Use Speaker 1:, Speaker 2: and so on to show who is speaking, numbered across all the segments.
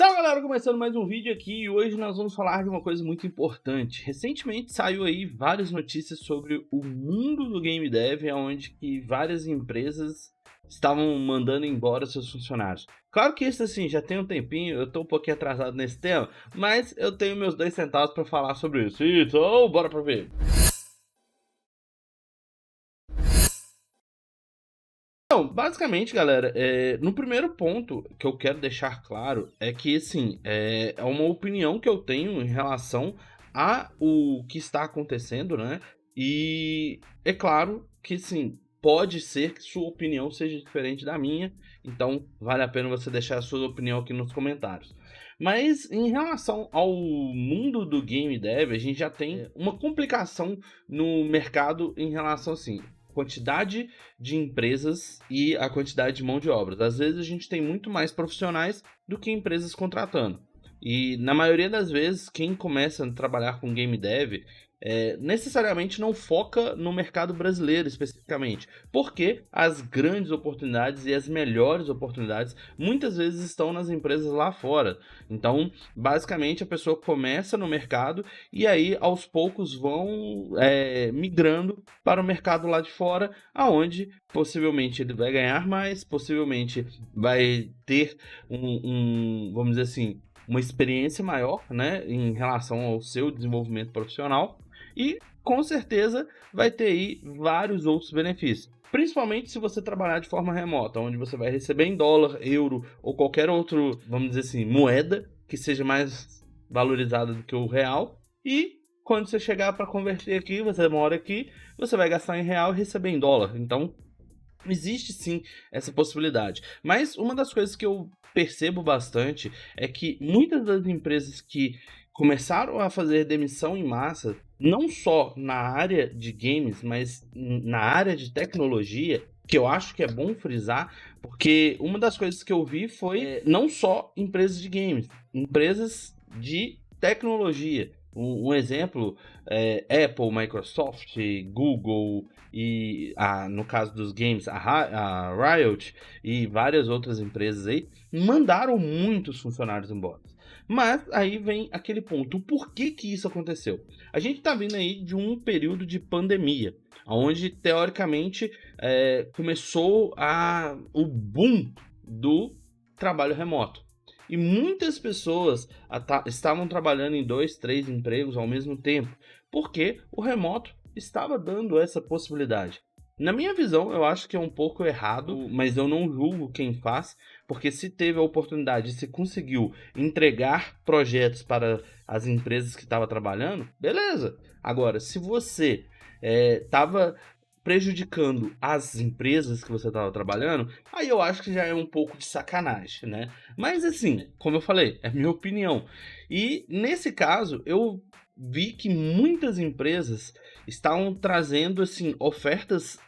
Speaker 1: Salve galera, começando mais um vídeo aqui e hoje nós vamos falar de uma coisa muito importante. Recentemente saiu aí várias notícias sobre o mundo do game dev, onde que várias empresas estavam mandando embora seus funcionários. Claro que isso assim já tem um tempinho, eu tô um pouquinho atrasado nesse tema, mas eu tenho meus 2 centavos para falar sobre isso. Então, bora pra ver. Então, basicamente, galera, no primeiro ponto que eu quero deixar claro é que, assim, é uma opinião que eu tenho em relação a o que está acontecendo, né? E é claro que, sim, pode ser que sua opinião seja diferente da minha, então vale a pena você deixar a sua opinião aqui nos comentários. Mas em relação ao mundo do game dev, a gente já tem uma complicação no mercado em relação, assim, quantidade de empresas e a quantidade de mão de obra. Às vezes a gente tem muito mais profissionais do que empresas contratando. E na maioria das vezes, quem começa a trabalhar com game dev necessariamente não foca no mercado brasileiro especificamente, porque as grandes oportunidades e as melhores oportunidades muitas vezes estão nas empresas lá fora. Então, basicamente, a pessoa começa no mercado e aí aos poucos vão migrando para o mercado lá de fora, aonde possivelmente ele vai ganhar mais, possivelmente vai ter vamos dizer assim, uma experiência maior, né, em relação ao seu desenvolvimento profissional e com certeza vai ter aí vários outros benefícios. Principalmente se você trabalhar de forma remota, onde você vai receber em dólar, euro ou qualquer outro, vamos dizer assim, moeda que seja mais valorizada do que o real. E quando você chegar para converter aqui, você mora aqui, você vai gastar em real e receber em dólar. Então, existe sim essa possibilidade. Mas uma das coisas que eu percebo bastante é que muitas das empresas que começaram a fazer demissão em massa, não só na área de games, mas na área de tecnologia, que eu acho que é bom frisar, porque uma das coisas que eu vi foi não só empresas de games, empresas de tecnologia. Um exemplo, Apple, Microsoft, Google e, no caso dos games, a Riot e várias outras empresas aí, mandaram muitos funcionários embora. Mas aí vem aquele ponto, o porquê que isso aconteceu? A gente está vindo aí de um período de pandemia, onde teoricamente começou o boom do trabalho remoto. E muitas pessoas estavam trabalhando em 2, 3 empregos ao mesmo tempo, porque o remoto estava dando essa possibilidade. Na minha visão, eu acho que é um pouco errado, mas eu não julgo quem faz, porque se teve a oportunidade, se conseguiu entregar projetos para as empresas que estavam trabalhando, beleza. Agora, se você estava prejudicando as empresas que você estava trabalhando, aí eu acho que já é um pouco de sacanagem, né? Mas assim, como eu falei, é minha opinião. E nesse caso, eu vi que muitas empresas estavam trazendo assim ofertas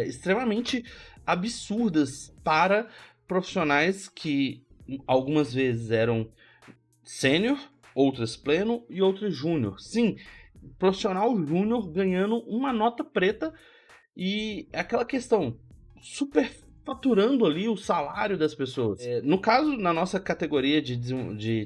Speaker 1: extremamente absurdas para profissionais que algumas vezes eram sênior, outras pleno e outras júnior. Sim, profissional júnior ganhando uma nota preta e aquela questão, superfaturando ali o salário das pessoas. No caso, na nossa categoria de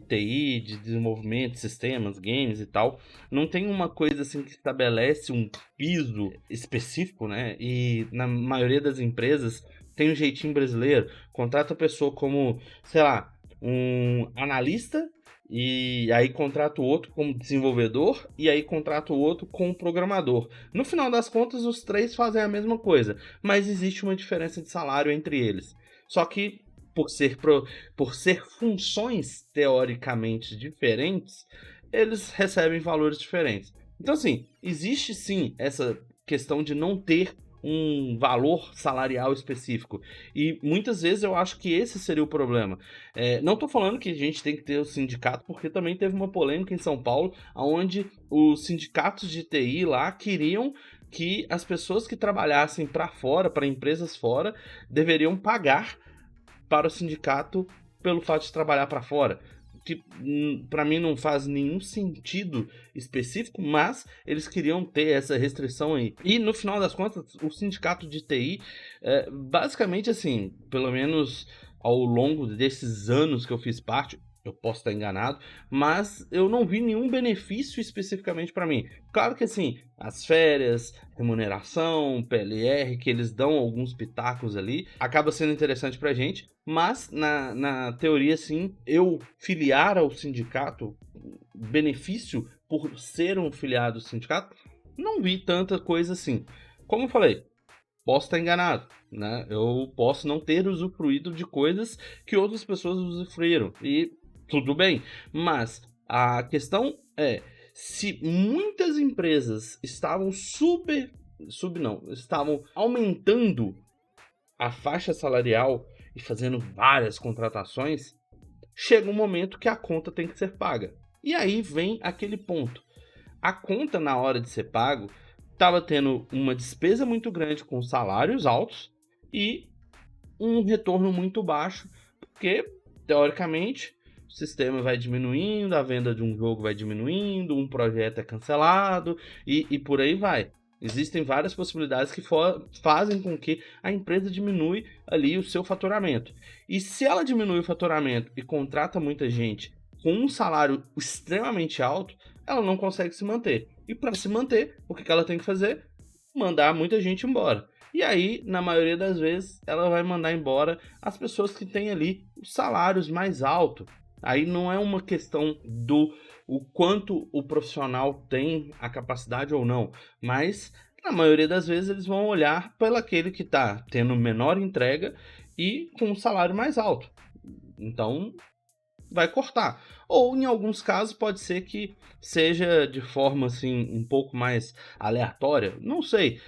Speaker 1: TI, de desenvolvimento de sistemas, games e tal, não tem uma coisa assim que estabelece um piso específico, né? E na maioria das empresas tem um jeitinho brasileiro, contrata a pessoa como, sei lá, um analista e aí contrata o outro como desenvolvedor e aí contrata o outro como programador. No final das contas, os 3 fazem a mesma coisa, mas existe uma diferença de salário entre eles. Só que por ser funções teoricamente diferentes, eles recebem valores diferentes. Então, assim, existe sim essa questão de não ter um valor salarial específico. E muitas vezes eu acho que esse seria o problema. Não estou falando que a gente tem que ter o sindicato, porque também teve uma polêmica em São Paulo, onde os sindicatos de TI lá queriam que as pessoas que trabalhassem para fora, para empresas fora, deveriam pagar para o sindicato pelo fato de trabalhar para fora. Que para mim não faz nenhum sentido específico, mas eles queriam ter essa restrição aí. E no final das contas, o sindicato de TI, basicamente assim, pelo menos ao longo desses anos que eu fiz parte, Eu posso estar enganado, mas eu não vi nenhum benefício especificamente para mim. Claro que assim, as férias, remuneração, PLR, que eles dão alguns pitacos ali, acaba sendo interessante pra gente, mas na teoria, sim, eu filiar ao sindicato, benefício por ser um filiado ao sindicato, não vi tanta coisa assim. Como eu falei, posso estar enganado, né? Eu posso não ter usufruído de coisas que outras pessoas usufruíram. E tudo bem. Mas a questão é, se muitas empresas estavam estavam aumentando a faixa salarial e fazendo várias contratações, chega um momento que a conta tem que ser paga. E aí vem aquele ponto. A conta, na hora de ser pago, estava tendo uma despesa muito grande com salários altos e um retorno muito baixo, porque, teoricamente, o sistema vai diminuindo, a venda de um jogo vai diminuindo, um projeto é cancelado e por aí vai. Existem várias possibilidades que fazem com que a empresa diminui ali o seu faturamento. E se ela diminui o faturamento e contrata muita gente com um salário extremamente alto, ela não consegue se manter. E para se manter, o que ela tem que fazer? Mandar muita gente embora. E aí, na maioria das vezes, ela vai mandar embora as pessoas que têm ali os salários mais altos. Aí não é uma questão do o quanto o profissional tem a capacidade ou não, mas na maioria das vezes eles vão olhar pelo aquele que está tendo menor entrega e com um salário mais alto. Então, vai cortar. Ou em alguns casos pode ser que seja de forma assim um pouco mais aleatória, não sei.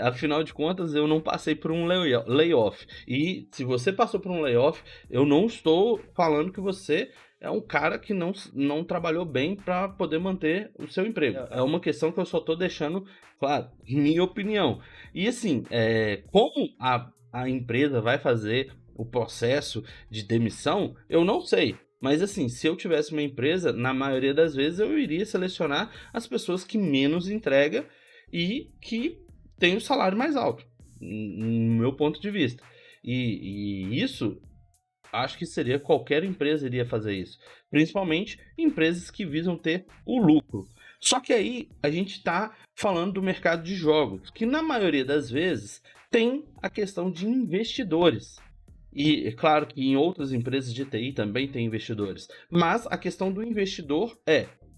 Speaker 1: Afinal de contas, eu não passei por um layoff. E se você passou por um layoff, eu não estou falando que você é um cara que não trabalhou bem para poder manter o seu emprego. É uma questão que eu só estou deixando, claro, minha opinião. E assim, como a empresa vai fazer o processo de demissão, eu não sei. Mas assim, se eu tivesse uma empresa, na maioria das vezes eu iria selecionar as pessoas que menos entrega e que têm o salário mais alto, no meu ponto de vista. E isso, acho que seria qualquer empresa iria fazer isso. Principalmente empresas que visam ter o lucro. Só que aí a gente está falando do mercado de jogos, que na maioria das vezes tem a questão de investidores. E é claro que em outras empresas de TI também tem investidores. Mas a questão do investidor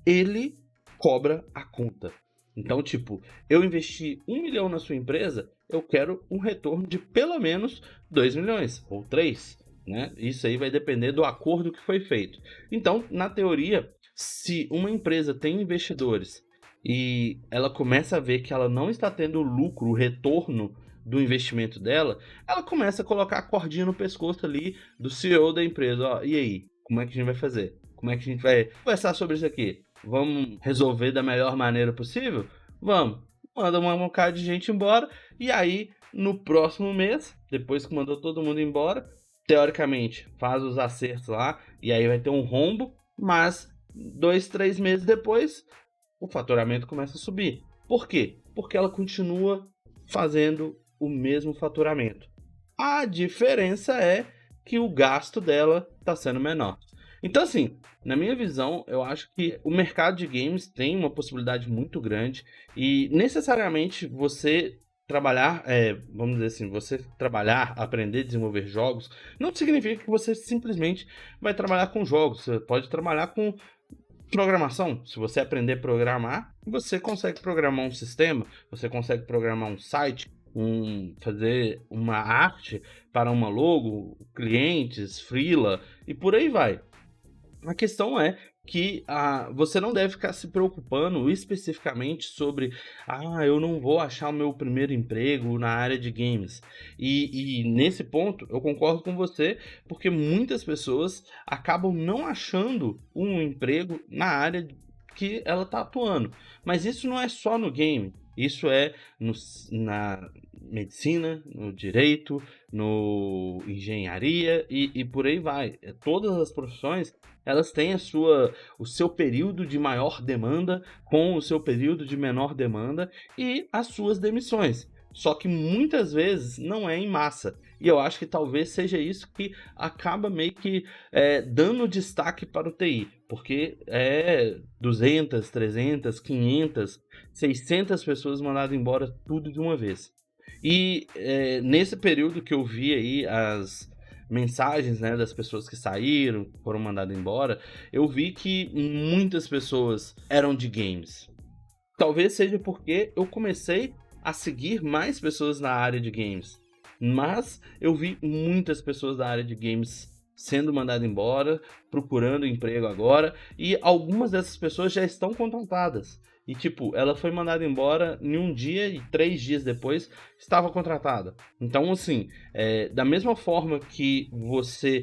Speaker 1: ele cobra a conta. Então, tipo, eu investi 1 milhão na sua empresa, eu quero um retorno de pelo menos 2 milhões ou 3, né? Isso aí vai depender do acordo que foi feito. Então, na teoria, se uma empresa tem investidores e ela começa a ver que ela não está tendo lucro, o retorno do investimento dela, ela começa a colocar a cordinha no pescoço ali do CEO da empresa. Ó, e aí, como é que a gente vai fazer? Como é que a gente vai conversar sobre isso aqui? Vamos resolver da melhor maneira possível? Vamos. Manda um bocado de gente embora e aí, no próximo mês, depois que mandou todo mundo embora, teoricamente, faz os acertos lá e aí vai ter um rombo, mas 2, 3 meses depois, o faturamento começa a subir. Por quê? Porque ela continua fazendo o mesmo faturamento. A diferença é que o gasto dela está sendo menor. Então, assim, na minha visão, eu acho que o mercado de games tem uma possibilidade muito grande e necessariamente você trabalhar, vamos dizer assim, você trabalhar, aprender a desenvolver jogos, não significa que você simplesmente vai trabalhar com jogos. Você pode trabalhar com programação. Se você aprender a programar, você consegue programar um sistema, você consegue programar um site, fazer uma arte para uma logo, clientes, freela e por aí vai. A questão é que você não deve ficar se preocupando especificamente sobre eu não vou achar o meu primeiro emprego na área de games. E nesse ponto eu concordo com você, porque muitas pessoas acabam não achando um emprego na área que ela está atuando. Mas isso não é só no game. Isso é na medicina, no direito, no engenharia e por aí vai. Todas as profissões elas têm o seu período de maior demanda com o seu período de menor demanda e as suas demissões. Só que muitas vezes não é em massa. E eu acho que talvez seja isso que acaba meio que dando destaque para o TI. Porque é 200, 300, 500, 600 pessoas mandadas embora tudo de uma vez. E nesse período que eu vi aí as mensagens, né, das pessoas que saíram, foram mandadas embora, eu vi que muitas pessoas eram de games. Talvez seja porque eu comecei a seguir mais pessoas na área de games. Mas eu vi muitas pessoas da área de games sendo mandadas embora, procurando emprego agora, e algumas dessas pessoas já estão contratadas. E tipo, ela foi mandada embora em um dia e 3 dias depois estava contratada. Então, assim, da mesma forma que você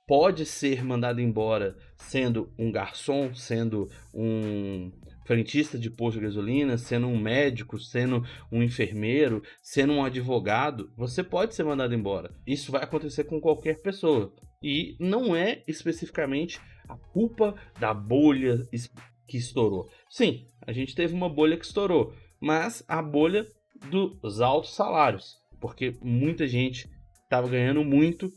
Speaker 1: pode ser mandado embora sendo um garçom, sendo um frentista de posto de gasolina, sendo um médico, sendo um enfermeiro, sendo um advogado, você pode ser mandado embora. Isso vai acontecer com qualquer pessoa. E não é especificamente a culpa da bolha que estourou. Sim, a gente teve uma bolha que estourou, mas a bolha dos altos salários, porque muita gente estava ganhando muito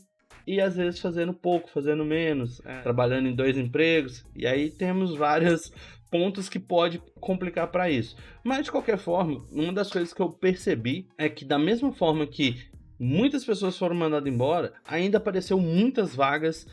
Speaker 1: e às vezes fazendo pouco, fazendo menos, trabalhando em 2 empregos, e aí temos vários pontos que pode complicar para isso. Mas de qualquer forma, uma das coisas que eu percebi é que da mesma forma que muitas pessoas foram mandadas embora, ainda apareceu muitas vagas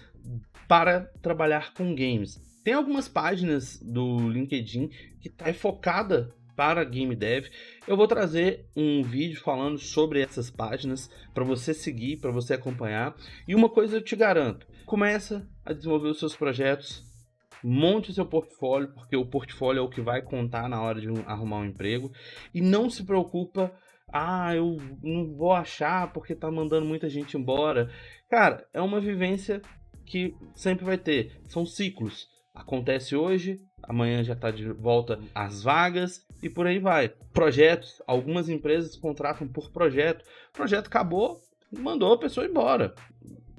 Speaker 1: para trabalhar com games. Tem algumas páginas do LinkedIn que é focada para game dev. Eu vou trazer um vídeo falando sobre essas páginas para você seguir, para você acompanhar. E uma coisa eu te garanto: começa a desenvolver os seus projetos, monte o seu portfólio, porque o portfólio é o que vai contar na hora de arrumar um emprego. E não se preocupa, eu não vou achar porque tá mandando muita gente embora. Cara, é uma vivência que sempre vai ter. São ciclos. Acontece hoje, amanhã já está de volta às vagas e por aí vai. Projetos, algumas empresas contratam por projeto. O projeto acabou, mandou a pessoa embora,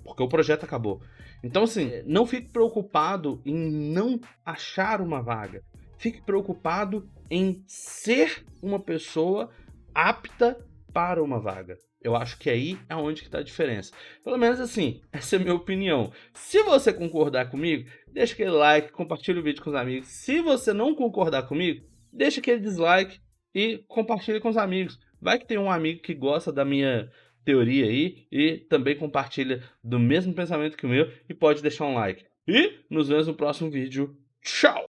Speaker 1: porque o projeto acabou. Então, assim, não fique preocupado em não achar uma vaga. Fique preocupado em ser uma pessoa apta para uma vaga. Eu acho que aí é onde que tá a diferença. Pelo menos assim, essa é a minha opinião. Se você concordar comigo, deixa aquele like, compartilha o vídeo com os amigos. Se você não concordar comigo, deixa aquele dislike e compartilha com os amigos. Vai que tem um amigo que gosta da minha teoria aí e também compartilha do mesmo pensamento que o meu e pode deixar um like. E nos vemos no próximo vídeo. Tchau!